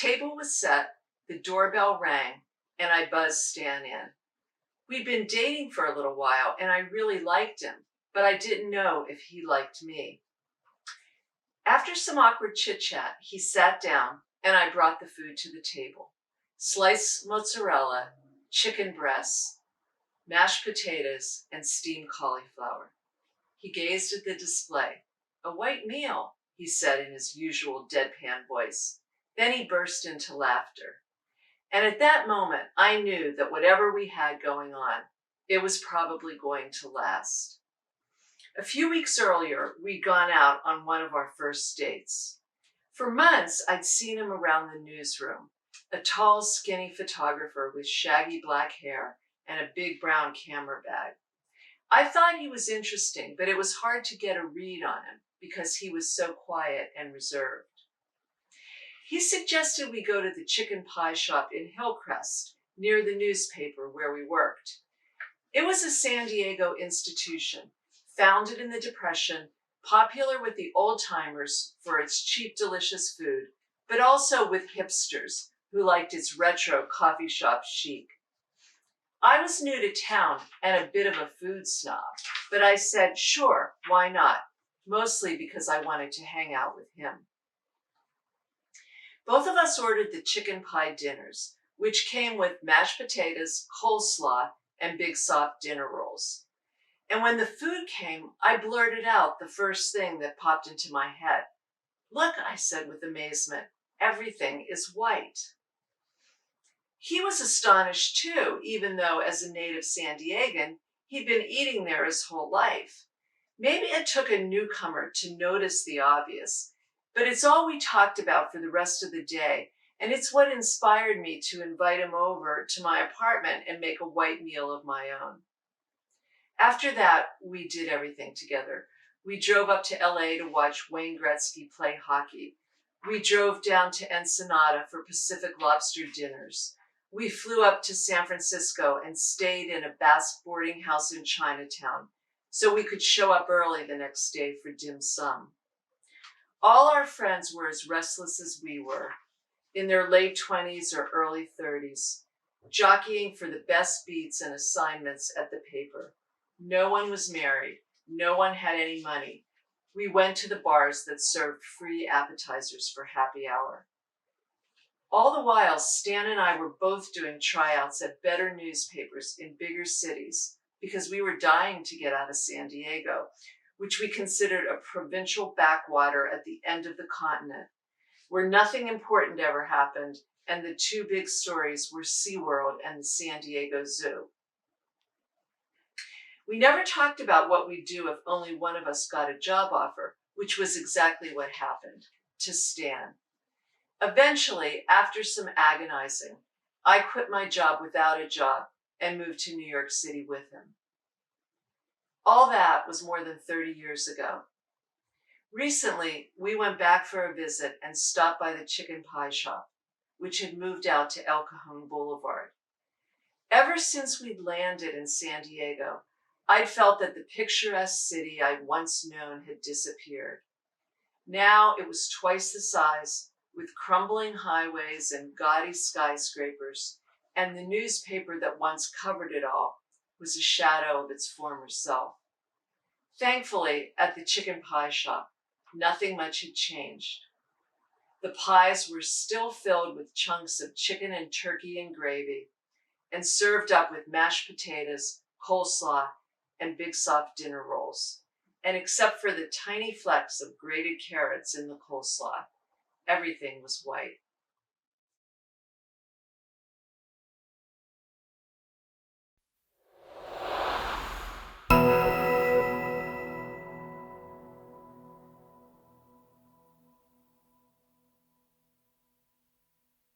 table was set, the doorbell rang, and I buzzed Stan in. We'd been dating for a little while, and I really liked him, but I didn't know if he liked me. After some awkward chit-chat, he sat down, and I brought the food to the table. Sliced mozzarella, chicken breasts, mashed potatoes, and steamed cauliflower. He gazed at the display. "A white meal," he said in his usual deadpan voice. Then he burst into laughter. And at that moment, I knew that whatever we had going on, it was probably going to last. A few weeks earlier, we'd gone out on one of our first dates. For months, I'd seen him around the newsroom, a tall, skinny photographer with shaggy black hair and a big brown camera bag. I thought he was interesting, but it was hard to get a read on him because he was so quiet and reserved. He suggested we go to the chicken pie shop in Hillcrest, near the newspaper where we worked. It was a San Diego institution, founded in the Depression, popular with the old-timers for its cheap, delicious food, but also with hipsters who liked its retro coffee shop chic. I was new to town and a bit of a food snob, but I said, sure, why not? Mostly because I wanted to hang out with him. Both of us ordered the chicken pie dinners, which came with mashed potatoes, coleslaw, and big soft dinner rolls. And when the food came, I blurted out the first thing that popped into my head. "Look," I said with amazement, "everything is white." He was astonished too, even though as a native San Diegan, he'd been eating there his whole life. Maybe it took a newcomer to notice the obvious, but it's all we talked about for the rest of the day, and it's what inspired me to invite him over to my apartment and make a white meal of my own. After that, we did everything together. We drove up to LA to watch Wayne Gretzky play hockey. We drove down to Ensenada for Pacific lobster dinners. We flew up to San Francisco and stayed in a Basque boarding house in Chinatown, so we could show up early the next day for dim sum. All our friends were as restless as we were, in their late 20s or early 30s, jockeying for the best beats and assignments at the paper. No one was married. No one had any money. We went to the bars that served free appetizers for happy hour. All the while, Stan and I were both doing tryouts at better newspapers in bigger cities because we were dying to get out of San Diego, which we considered a provincial backwater at the end of the continent, where nothing important ever happened, and the two big stories were SeaWorld and the San Diego Zoo. We never talked about what we'd do if only one of us got a job offer, which was exactly what happened to Stan. Eventually, after some agonizing, I quit my job without a job and moved to New York City with him. All that was more than 30 years ago. Recently, we went back for a visit and stopped by the chicken pie shop, which had moved out to El Cajon Boulevard. Ever since we'd landed in San Diego, I'd felt that the picturesque city I'd once known had disappeared. Now it was twice the size, with crumbling highways and gaudy skyscrapers, and the newspaper that once covered it all was a shadow of its former self. Thankfully, at the chicken pie shop, nothing much had changed. The pies were still filled with chunks of chicken and turkey and gravy, and served up with mashed potatoes, coleslaw, and big soft dinner rolls. And except for the tiny flecks of grated carrots in the coleslaw, everything was white.